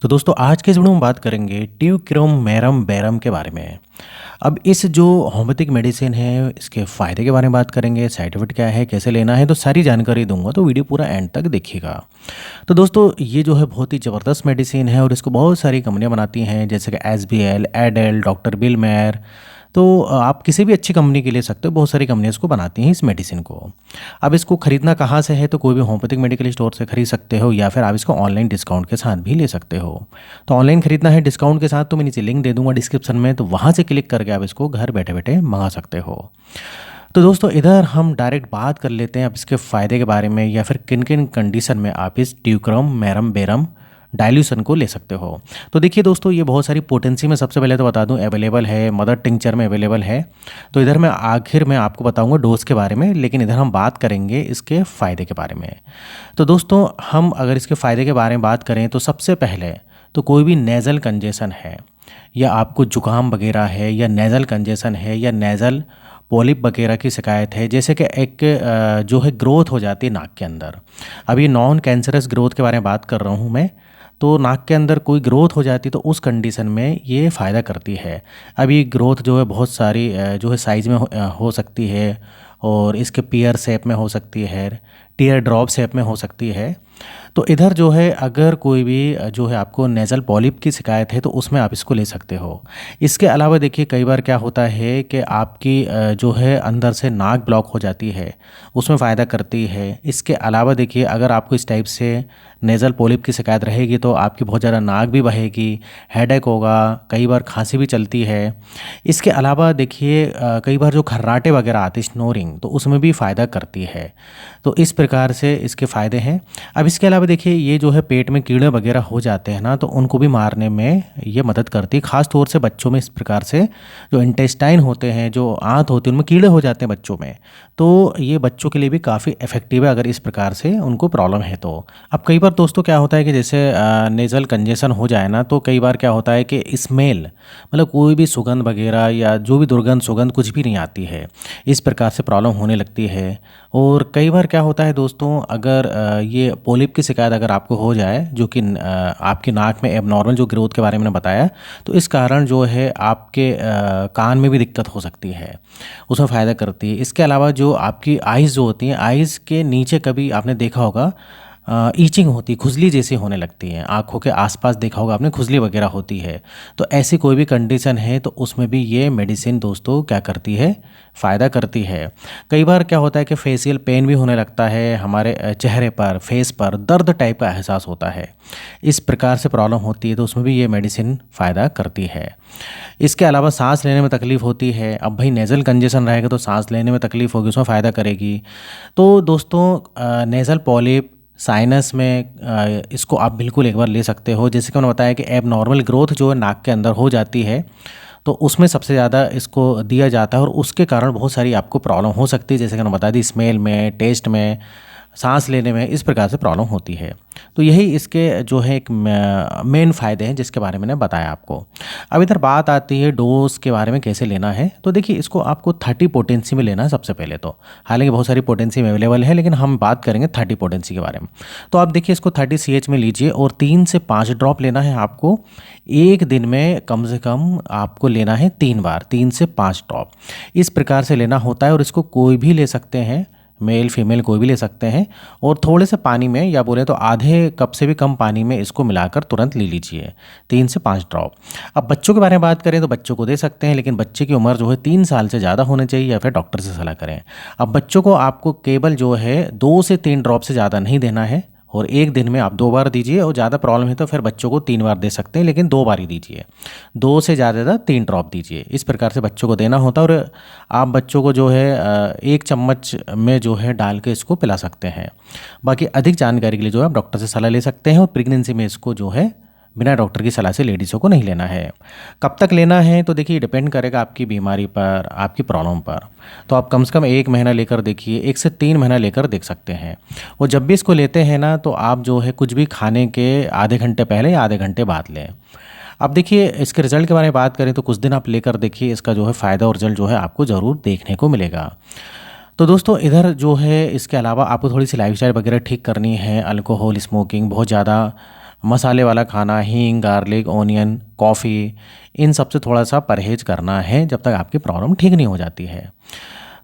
तो दोस्तों आज के इस वीडियो में बात करेंगे ट्यूक्रोमेरम बेरम के बारे में। अब इस जो होम्योपैथिक मेडिसिन है इसके फ़ायदे के बारे में बात करेंगे, साइड इफेक्ट क्या है, कैसे लेना है, तो सारी जानकारी दूंगा, तो वीडियो पूरा एंड तक देखिएगा। तो दोस्तों ये जो है बहुत ही ज़बरदस्त मेडिसिन है और इसको बहुत सारी कंपनियां बनाती हैं जैसे कि एसबीएल, एडेल, डॉक्टर बिलमेर। तो आप किसी भी अच्छी कंपनी के ले सकते हो, बहुत सारी कंपनियां इसको बनाती हैं इस मेडिसिन को। अब इसको खरीदना कहाँ से है, तो कोई भी होम्योपैथिक मेडिकल स्टोर से खरीद सकते हो या फिर आप इसको ऑनलाइन डिस्काउंट के साथ भी ले सकते हो। तो ऑनलाइन खरीदना है डिस्काउंट के साथ तो मैं नीचे लिंक दे दूंगा डिस्क्रिप्शन में, तो वहाँ से क्लिक करके आप इसको घर बैठे बैठे मंगा सकते हो। तो दोस्तों इधर हम डायरेक्ट बात कर लेते हैं अब इसके फ़ायदे के बारे में या फिर किन किन कंडीशन में आप इस ट्यूक्रोमेरम बेरम डाइल्यूशन को ले सकते हो। तो देखिए दोस्तों ये बहुत सारी पोटेंसी में सबसे पहले तो बता दूं अवेलेबल है, मदर टिंचर में अवेलेबल है। तो इधर मैं आखिर में आपको बताऊंगा डोज के बारे में, लेकिन इधर हम बात करेंगे इसके फ़ायदे के बारे में। तो दोस्तों हम अगर इसके फ़ायदे के बारे में बात करें तो सबसे पहले तो कोई भी नेज़ल कंजेशन है या आपको जुकाम वगैरह है या नेज़ल कंजेशन है या नेज़ल पॉलिप वगैरह की शिकायत है, जैसे कि एक जो है ग्रोथ हो जाती है नाक के अंदर। अभी नॉन कैंसरस ग्रोथ के बारे में बात कर रहा हूँ मैं। तो नाक के अंदर कोई ग्रोथ हो जाती तो उस कंडीशन में ये फ़ायदा करती है। अभी ग्रोथ जो है बहुत सारी जो है साइज़ में हो सकती है और इसके पियर शेप में हो सकती है, टीयर ड्रॉप शेप में हो सकती है। तो इधर जो है अगर कोई भी जो है आपको नेज़ल पॉलिप की शिकायत है तो उसमें आप इसको ले सकते हो। इसके अलावा देखिए कई बार क्या होता है कि आपकी जो है अंदर से नाक ब्लॉक हो जाती है, उसमें फ़ायदा करती है। इसके अलावा देखिए अगर आपको इस टाइप से नेज़ल पॉलिप की शिकायत रहेगी तो आपकी बहुत ज़्यादा नाक भी बहेगी, हेडेक होगा, कई बार खांसी भी चलती है। इसके अलावा देखिए कई बार जो खर्राटे वगैरह आते हैं स्नोरिंग, तो उसमें भी फ़ायदा करती है। तो इस प्रकार से इसके फ़ायदे हैं। अब इसके अलावा देखिए ये जो है पेट में कीड़े वगैरह हो जाते हैं ना, तो उनको भी मारने में ये मदद करती है, ख़ास तौर से बच्चों में। इस प्रकार से जो इंटेस्टाइन होते हैं, जो आंत होती है, उनमें कीड़े हो जाते हैं बच्चों में, तो ये बच्चों के लिए भी काफ़ी इफ़ेक्टिव है अगर इस प्रकार से उनको प्रॉब्लम है तो। अब कई बार दोस्तों क्या होता है कि जैसे नेज़ल कंजेशन हो जाए ना, तो कई बार क्या होता है कि स्मेल मतलब कोई भी सुगंध वगैरह या जो भी दुर्गंध सुगंध कुछ भी नहीं आती है, इस प्रकार से प्रॉब्लम होने लगती है। और कई बार क्या होता है दोस्तों अगर ये पॉलिप की शिकायत अगर आपको हो जाए, जो कि आपकी नाक में एबनॉर्मल जो ग्रोथ के बारे में मैंने बताया, तो इस कारण जो है आपके कान में भी दिक्कत हो सकती है, उसमें फ़ायदा करती है। इसके अलावा जो आपकी आइज़ जो होती हैं, आइज़ के नीचे कभी आपने देखा होगा ईचिंग होती है, खुजली जैसी होने लगती है, आँखों के आसपास देखा होगा आपने खुजली वगैरह होती है। तो ऐसी कोई भी कंडीशन है तो उसमें भी ये मेडिसिन दोस्तों क्या करती है, फ़ायदा करती है। कई बार क्या होता है कि फेशियल पेन भी होने लगता है, हमारे चेहरे पर, फेस पर दर्द टाइप का एहसास होता है, इस प्रकार से प्रॉब्लम होती है, तो उसमें भी ये मेडिसिन फ़ायदा करती है। इसके अलावा सांस लेने में तकलीफ़ होती है, अब भाई नेज़ल कंजेशन रहेगा तो सांस लेने में तकलीफ़ होगी, उसमें फ़ायदा करेगी। तो दोस्तों नेज़ल पॉलिप, साइनस में इसको आप बिल्कुल एक बार ले सकते हो। जैसे कि मैंने बताया कि एबनॉर्मल ग्रोथ जो है नाक के अंदर हो जाती है, तो उसमें सबसे ज़्यादा इसको दिया जाता है और उसके कारण बहुत सारी आपको प्रॉब्लम हो सकती है, जैसे कि मैंने बता दी स्मेल में, टेस्ट में, सांस लेने में, इस प्रकार से प्रॉब्लम होती है। तो यही इसके जो है एक मेन फ़ायदे हैं जिसके बारे में मैंने बताया आपको। अब इधर बात आती है डोज के बारे में कैसे लेना है। तो देखिए इसको आपको 30 पोटेंसी में लेना है सबसे पहले तो। हालांकि बहुत सारी पोटेंसी में अवेलेबल है, लेकिन हम बात करेंगे 30 पोटेंसी के बारे में। तो आप देखिए इसको 30 CH में लीजिए और 3 से 5 ड्रॉप लेना है आपको। एक दिन में कम से कम आपको लेना है 3 बार, 3 से 5 ड्रॉप, इस प्रकार से लेना होता है। और इसको कोई भी ले सकते हैं, मेल फीमेल कोई भी ले सकते हैं। और थोड़े से पानी में या बोले तो आधे कप से भी कम पानी में इसको मिलाकर तुरंत ले लीजिए, 3 से 5 ड्रॉप। अब बच्चों के बारे में बात करें तो बच्चों को दे सकते हैं, लेकिन बच्चे की उम्र जो है 3 साल से ज़्यादा होनी चाहिए या फिर डॉक्टर से सलाह करें। अब बच्चों को आपको केवल जो है 2 से 3 ड्रॉप से ज़्यादा नहीं देना है, और एक दिन में आप 2 बार दीजिए, और ज़्यादा प्रॉब्लम है तो फिर बच्चों को 3 बार दे सकते हैं, लेकिन 2 बार ही दीजिए। 2 से ज़्यादा 3 ड्रॉप दीजिए, इस प्रकार से बच्चों को देना होता है। और आप बच्चों को जो है 1 चम्मच में जो है डाल के इसको पिला सकते हैं। बाकी अधिक जानकारी के लिए जो है आप डॉक्टर से सलाह ले सकते हैं। और प्रेगनेंसी में इसको जो है बिना डॉक्टर की सलाह से लेडीज़ों को नहीं लेना है। कब तक लेना है तो देखिए डिपेंड करेगा आपकी बीमारी पर, आपकी प्रॉब्लम पर। तो आप कम से कम 1 महीना लेकर देखिए, 1 से 3 महीना लेकर देख सकते हैं। और जब भी इसको लेते हैं ना, तो आप जो है कुछ भी खाने के आधे घंटे पहले या आधे घंटे बाद लें। अब देखिए इसके रिज़ल्ट के बारे में बात करें तो कुछ दिन आप लेकर देखिए, इसका जो है फ़ायदा और रिज़ल्ट जो है आपको ज़रूर देखने को मिलेगा। तो दोस्तों इधर जो है इसके अलावा आपको थोड़ी सी लाइफस्टाइल वगैरह ठीक करनी है। अल्कोहल, स्मोकिंग बहुत ज़्यादा मसाले वाला खाना, हींग, गार्लिक, ऑनियन, कॉफ़ी, इन सब से थोड़ा-सा परहेज़ करना है जब तक आपकी प्रॉब्लम ठीक नहीं हो जाती है।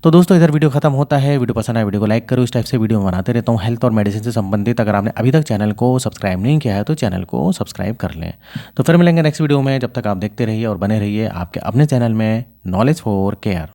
तो दोस्तों इधर वीडियो खत्म होता है। वीडियो पसंद आए वीडियो को लाइक करो। इस टाइप से वीडियो मैं बनाते रहता हूँ हेल्थ और मेडिसिन से संबंधित। अगर आपने अभी तक चैनल को सब्सक्राइब नहीं किया है तो चैनल को सब्सक्राइब कर लें। तो फिर मिलेंगे नेक्स्ट वीडियो में। जब तक आप देखते रहिए और बने रहिए आपके अपने चैनल में नॉलेज फॉर केयर।